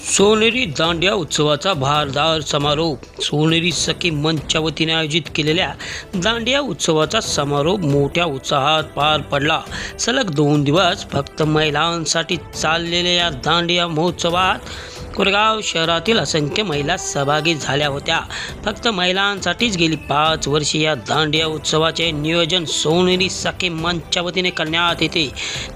सोनेरी दांडिया उत्सवाचा भारदार समारोप। सोनेरी सखी मंचच्या वतीने आयोजित केलेल्या दांडिया उत्सवाचा समारोप मोठ्या उत्साहात पार पडला। सलग 2 दिवस फक्त महिलांसाठी चाललेल्या या दांडिया महोत्सवात कोरेगाव शहरातील असंख्य महिला सहभागी झाल्या होत्या। फक्त महिलांसाठीच गेली 5 वर्षे या दांडिया उत्सवाचे नियोजन सोनेरी सखी मंचच्या वतीने करण्यात येते।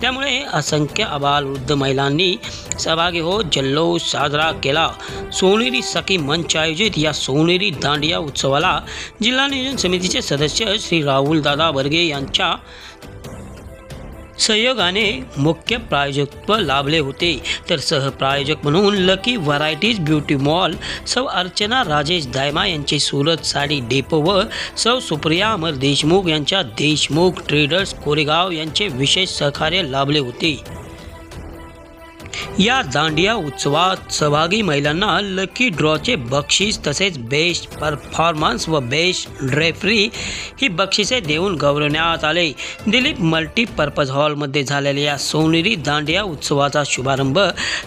त्यामुळे असंख्य आबालवृद्ध महिलांनी सहभागी होत जल्लोष साजरा केला। सोनेरी सखी मंच आयोजित या सोनेरी दांडिया उत्सवाला जिल्हा नियोजन समितीचे सदस्य श्री राहुल दादा बर्गे यांच्या सहयोगाने मुख्य प्रायोजकत्व लाभले होते, तर सहप्रायोजक म्हणून लकी व्हरायटीज ब्युटी मॉल सौ अर्चना राजेश दायमा यांचे सुरत साडी डेपो व सौ सुप्रिया अमर देशमुख यांच्या देशमुख ट्रेडर्स कोरेगाव यांचे विशेष सहकार्य लाभले होते। या दांडिया उत्सवात सहभागी महिलांना लकी ड्रॉचे बक्षीस तसेच बेस्ट परफॉर्मन्स व बेस्ट रेफरी ही बक्षिसे देऊन गौरवण्यात आले। दिलीप मल्टीपर्पज हॉलमध्ये झालेल्या या सोनेरी दांडिया उत्सवाचा शुभारंभ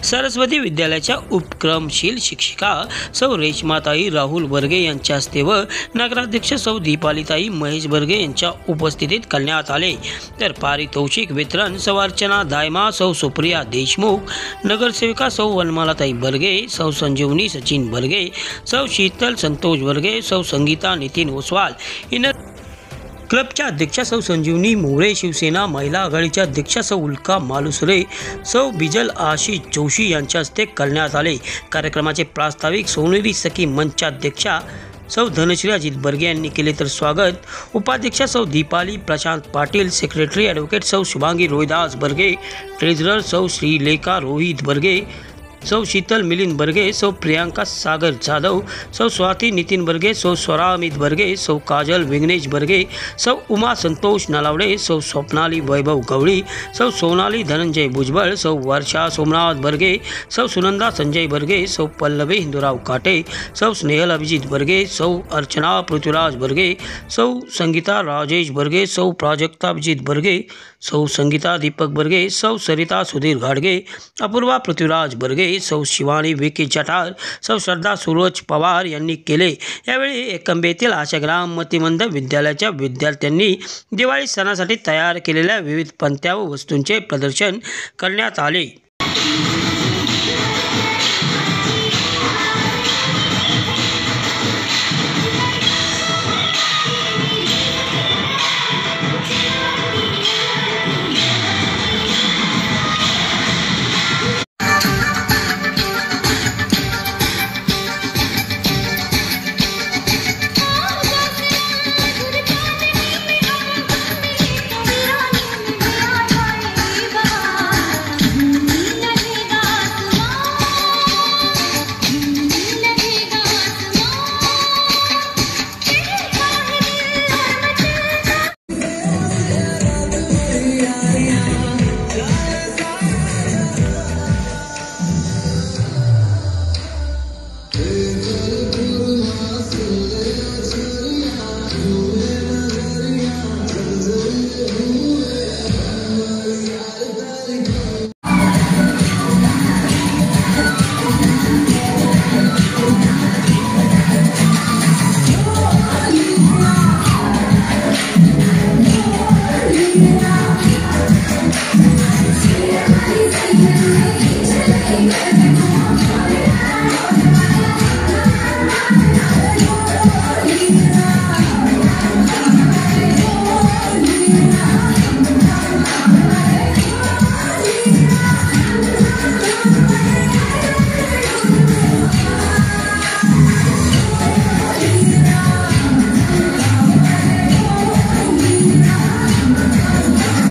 सरस्वती विद्यालयाच्या उपक्रमशील शिक्षिका सौ रेश्माताई राहुल बर्गे यांच्या हस्ते व नगराध्यक्ष सौ दीपालीताई महेश बर्गे यांच्या उपस्थितीत करण्यात आले। तर पारितोषिक वितरण सौ अर्चना दायमा सौ सुप्रिया देशमुख, नगरसेविका सौ वनमालाताई बर्गे, सौ संजीवनी सचिन बर्गे, सौ शीतल संतोष बर्गे, सौ संगीता नितीन ओसवाल, इनर क्लबच्या अध्यक्षा सौ संजीवनी मोरे, शिवसेना महिला आघाडीच्या अध्यक्षा सौ उल्का मालुसरे, सौ बिजल आशिष जोशी यांच्या हस्ते करण्यात आले। कार्यक्रमाचे प्रास्ताविक सोनेरी सखी मंचच्या अध्यक्षा सौ धनश्री अजित बर्गे यांनी केले, तर स्वागत उपाध्यक्षा सौ दीपाली प्रशांत पाटील, सेक्रेटरी ॲडव्होकेट सौ शुभांगी रोहिदास बर्गे, ट्रेजरर सौ श्रीलेखा रोहित बर्गे, सौ शीतल मिलिंद बर्गे, सौ प्रियांका सागर जाधव, सौ स्वाति नितिन बर्गे, सौ स्वरा अमित बर्गे, सौ काजल विघ्नेश बर्गे, सौ उमा संतोष नलावडे, सौ स्वप्नाली वैभव गवळी, सौ सोनाली धनंजय भुजबळ, सौ वर्षा सोमनाथ बर्गे, सौ सुनंदा संजय बर्गे, सौ पल्लवी हिंदुराव काटे, सौ स्नेहल अभिजित बर्गे, सौ अर्चना पृथ्वीराज बर्गे, सौ संगीता राजेश बर्गे, सौ प्राजक्ता अभिजित बर्गे, सौ संगीता दीपक बर्गे, सौ सरिता सुधीर घाडगे, अपूर्वा पृथ्वीराज बर्गे, सौ शिवानी विकी चटार, सौ श्रद्धा सूरज पवार यांनी केले। यावेळी एकंबेतील आशाग्राम मतिमंद विद्यालयाच्या विद्यार्थ्यांनी दिवाळी सणासाठी तयार केलेल्या विविध पंत्या व वस्तूंचे प्रदर्शन करण्यात आले।